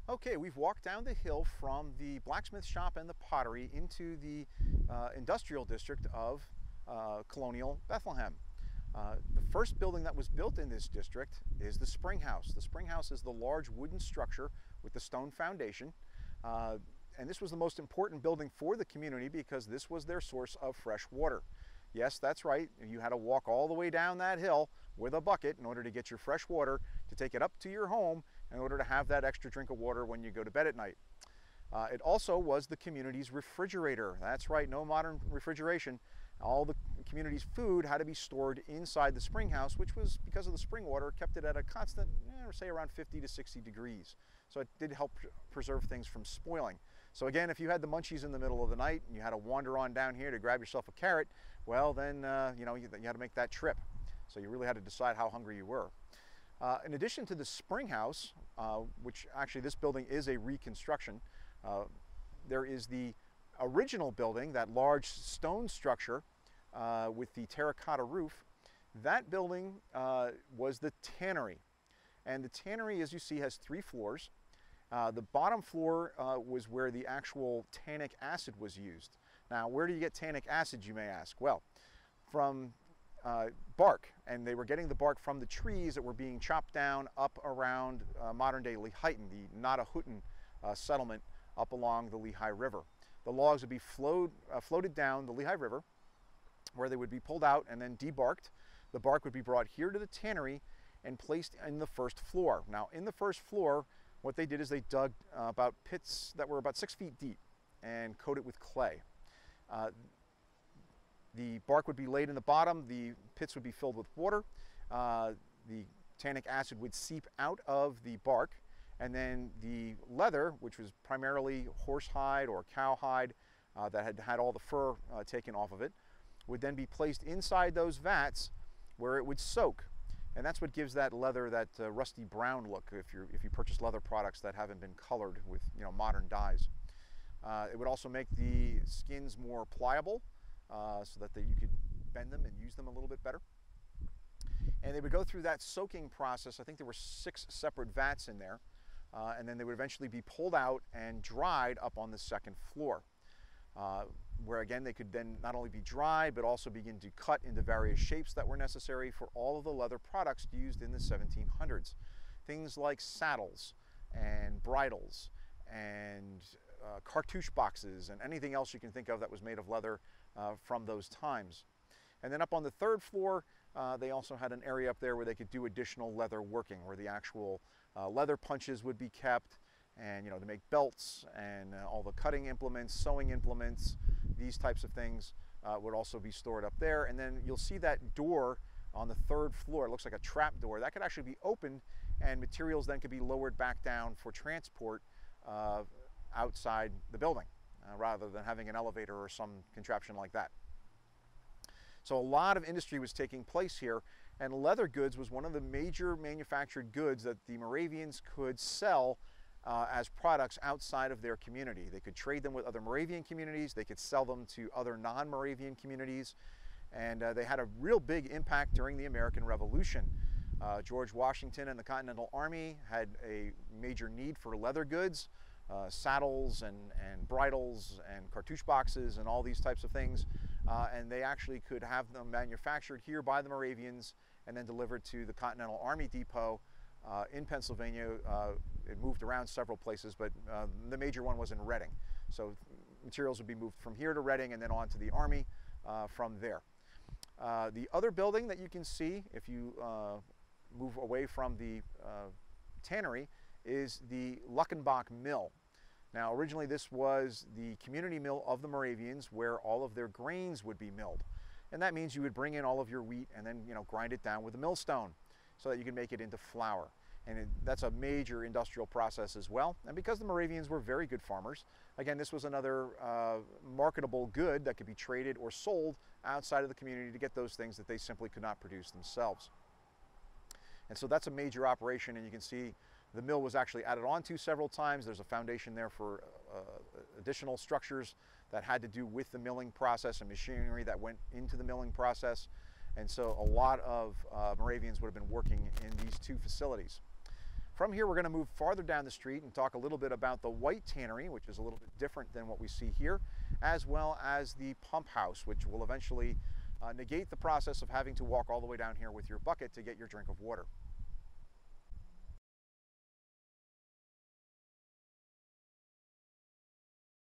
Okay, we've walked down the hill from the blacksmith shop and the pottery into the industrial district of colonial Bethlehem. The first building that was built in this district is the spring house. The spring house is the large wooden structure with the stone foundation. And this was the most important building for the community because this was their source of fresh water. Yes, that's right. You had to walk all the way down that hill with a bucket in order to get your fresh water to take it up to your home in order to have that extra drink of water when you go to bed at night. It also was the community's refrigerator. That's right, no modern refrigeration. All the community's food had to be stored inside the spring house, which was, because of the spring water, kept it at a constant, say around 50 to 60 degrees. So it did help preserve things from spoiling. So again, if you had the munchies in the middle of the night and you had to wander on down here to grab yourself a carrot, well then, you had to make that trip. So you really had to decide how hungry you were. In addition to the spring house, which actually this building is a reconstruction, there is the original building, that large stone structure with the terracotta roof. That building was the tannery. And the tannery, as you see, has 3 floors. The bottom floor was where the actual tannic acid was used. Now, where do you get tannic acid, you may ask? Well, from bark, and they were getting the bark from the trees that were being chopped down up around modern-day Lehighton, the Nottahootun settlement up along the Lehigh River. The logs would be floated down the Lehigh River, where they would be pulled out and then debarked. The bark would be brought here to the tannery and placed in the first floor. Now, in the first floor, what they did is they dug about pits that were about 6 feet deep and coated with clay. The bark would be laid in the bottom, the pits would be filled with water, the tannic acid would seep out of the bark, and then the leather, which was primarily horsehide or cowhide that had had all the fur taken off of it, would then be placed inside those vats where it would soak. And that's what gives that leather that rusty brown look if you purchase leather products that haven't been colored with modern dyes. It would also make the skins more pliable so that you could bend them and use them a little bit better. And they would go through that soaking process. I think there were 6 separate vats in there. And then they would eventually be pulled out and dried up on the second floor, where again they could then not only be dried but also begin to cut into various shapes that were necessary for all of the leather products used in the 1700s. Things like saddles and bridles and cartouche boxes and anything else you can think of that was made of leather from those times. And then up on the third floor, they also had an area up there where they could do additional leather working, where the actual leather punches would be kept, and to make belts and all the cutting implements, sewing implements, these types of things would also be stored up there. And then you'll see that door on the third floor. It looks like a trap door. That could actually be opened, and materials then could be lowered back down for transport outside the building, rather than having an elevator or some contraption like that. So a lot of industry was taking place here, and leather goods was one of the major manufactured goods that the Moravians could sell as products outside of their community. They could trade them with other Moravian communities, they could sell them to other non-Moravian communities, and they had a real big impact during the American Revolution. George Washington and the Continental Army had a major need for leather goods. Saddles and bridles and cartouche boxes and all these types of things, and they actually could have them manufactured here by the Moravians and then delivered to the Continental Army Depot in Pennsylvania. It moved around several places, but the major one was in Reading. So materials would be moved from here to Reading and then on to the Army from there. The other building that you can see if you move away from the tannery is the Longenbach Mill. Now, originally this was the community mill of the Moravians, where all of their grains would be milled. And that means you would bring in all of your wheat and then grind it down with a millstone so that you can make it into flour. And that's a major industrial process as well. And because the Moravians were very good farmers, again, this was another marketable good that could be traded or sold outside of the community to get those things that they simply could not produce themselves. And so that's a major operation, and you can see the mill was actually added on to several times. There's a foundation there for additional structures that had to do with the milling process and machinery that went into the milling process. And so a lot of Moravians would have been working in these 2 facilities. From here, we're going to move farther down the street and talk a little bit about the white tannery, which is a little bit different than what we see here, as well as the pump house, which will eventually negate the process of having to walk all the way down here with your bucket to get your drink of water.